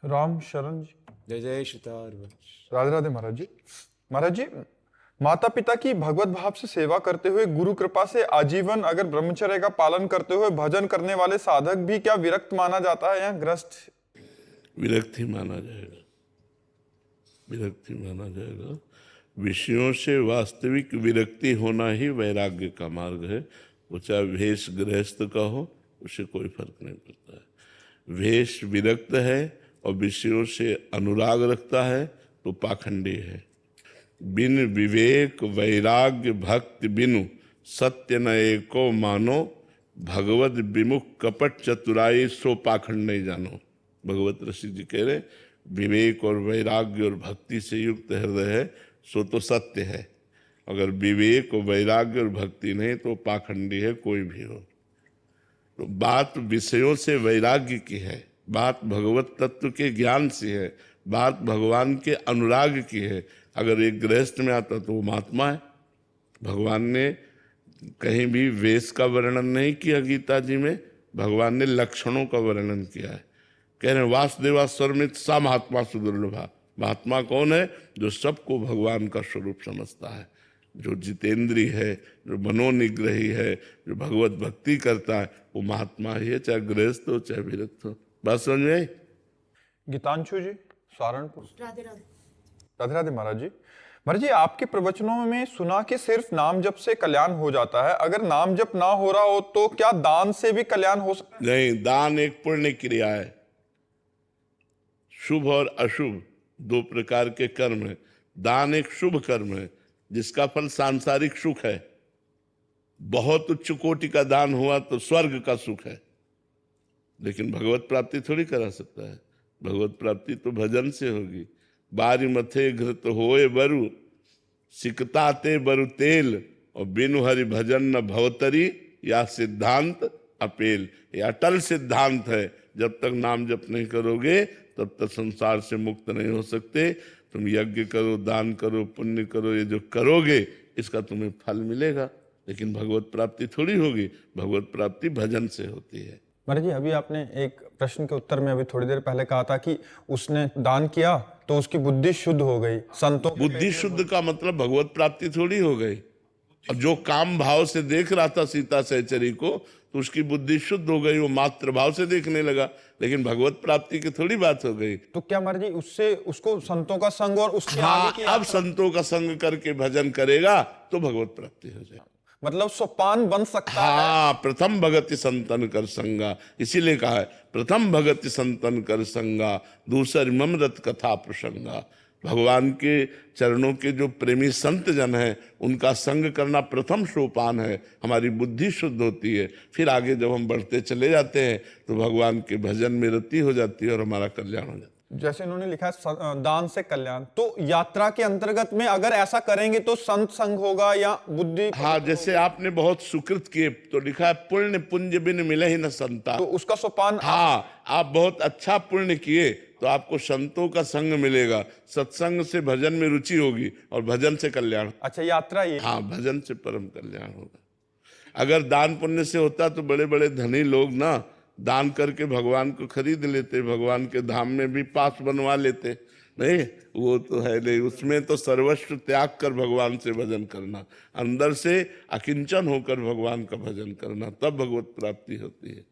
राम शरण जी। जय जय सीतार। राधे राधे महाराज जी। महाराज जी, माता पिता की भगवत भाव से सेवा करते हुए गुरु कृपा से आजीवन अगर ब्रह्मचर्य का पालन करते हुए भजन करने वाले साधक भी क्या विरक्त माना जाता है या ग्रस्त? विरक्ति माना जाएगा, विरक्ति माना जाएगा। विषयों से वास्तविक विरक्ति होना ही वैराग्य का मार्ग है। वो चाहे भेष गृहस्थ का हो, उससे कोई फर्क नहीं पड़ता है। भेष विरक्त है और विषयों से अनुराग रखता है तो पाखंडी है। बिन विवेक वैराग्य भक्ति बिनु सत्य न एको मानो, भगवत विमुख कपट चतुराई सो पाखंड नहीं जानो। भगवत ऋषि जी कह रहे, विवेक और वैराग्य और भक्ति से युक्त हृदय है सो तो सत्य है। अगर विवेक और वैराग्य और भक्ति नहीं तो पाखंडी है, कोई भी हो। तो बात विषयों से वैराग्य की है, बात भगवत तत्व के ज्ञान से है, बात भगवान के अनुराग की है। अगर एक गृहस्थ में आता तो वो महात्मा है। भगवान ने कहीं भी वेश का वर्णन नहीं किया गीता जी में, भगवान ने लक्षणों का वर्णन किया है। कह रहे वासुदेवा सर्वमित सा महात्मा सुदुर्लभा। महात्मा कौन है? जो सबको भगवान का स्वरूप समझता है, जो जितेंद्री है, जो मनोनिग्रही है, जो भगवत भक्ति करता है, वो महात्मा ही है, चाहे गृहस्थ हो चाहे विरक्त हो। बात समझ में आई? गीतांशु जी, सहारनपुर। राधे राधे। राधे राधे महाराज जी। महाराज जी, आपके प्रवचनों में सुना कि सिर्फ नाम जप से कल्याण हो जाता है। अगर नाम जप ना हो रहा हो तो क्या दान से भी कल्याण हो सकता है? नहीं, दान एक पुण्य क्रिया है। शुभ और अशुभ दो प्रकार के कर्म है। दान एक शुभ कर्म है जिसका फल सांसारिक सुख है। बहुत उच्च कोटि का दान हुआ तो स्वर्ग का सुख है, लेकिन भगवत प्राप्ति थोड़ी करा सकता है। भगवत प्राप्ति तो भजन से होगी। बारी मथे घृत होए बरु, सिकताते बरु तेल, और बिनु हरि भजन न भवतरी, या सिद्धांत अपेल। ये अटल सिद्धांत है। जब तक नाम जप नहीं करोगे तब तक संसार से मुक्त नहीं हो सकते। तुम यज्ञ करो, दान करो, पुण्य करो, ये जो करोगे इसका तुम्हें फल मिलेगा, लेकिन भगवत प्राप्ति थोड़ी होगी। भगवत प्राप्ति भजन से होती है। महाराज जी, अभी आपने एक प्रश्न के उत्तर में अभी थोड़ी देर पहले कहा था कि उसने दान किया तो उसकी बुद्धि शुद्ध हो गई। संतों बुद्धि शुद्ध का मतलब भगवत प्राप्ति थोड़ी हो गई। अब जो काम भाव से देख रहा था सीता सहचरी को, तो उसकी बुद्धि शुद्ध हो गई, वो मात्र भाव से देखने लगा, लेकिन भगवत प्राप्ति की थोड़ी बात हो गई। तो क्या महाराज जी उससे उसको संतों का संग और उसके हाँ, आगे की अब संतों का संग करके भजन करेगा तो भगवत प्राप्ति हो जाएगी। मतलब सोपान बन सकता है। हाँ, प्रथम भगति संतन कर संगा, इसीलिए कहा है प्रथम भगति संतन कर संगा, दूसर ममरत कथा प्रसंगा। भगवान के चरणों के जो प्रेमी संत जन हैं उनका संग करना प्रथम सोपान है। हमारी बुद्धि शुद्ध होती है, फिर आगे जब हम बढ़ते चले जाते हैं तो भगवान के भजन में रति हो जाती है और हमारा कल्याण हो जाता है। जैसे इन्होंने लिखा है दान से कल्याण, तो यात्रा के अंतर्गत में अगर ऐसा करेंगे तो संत संग होगा या बुद्धि? हाँ, जैसे आपने बहुत सुकृत किए तो लिखा है पुण्य पुंज बिन मिले ही न संता। तो उसका सोपान। हाँ, आप बहुत अच्छा पुण्य किए तो आपको संतों का संग मिलेगा, सत्संग से भजन में रुचि होगी और भजन से कल्याण। अच्छा, यात्रा ये। हाँ, भजन से परम कल्याण होगा। अगर दान पुण्य से होता तो बड़े बड़े धनी लोग ना दान करके भगवान को खरीद लेते, भगवान के धाम में भी पास बनवा लेते। नहीं, वो तो है नहीं। उसमें तो सर्वस्व त्याग कर भगवान से भजन करना, अंदर से अकिंचन होकर भगवान का भजन करना, तब भगवत प्राप्ति होती है।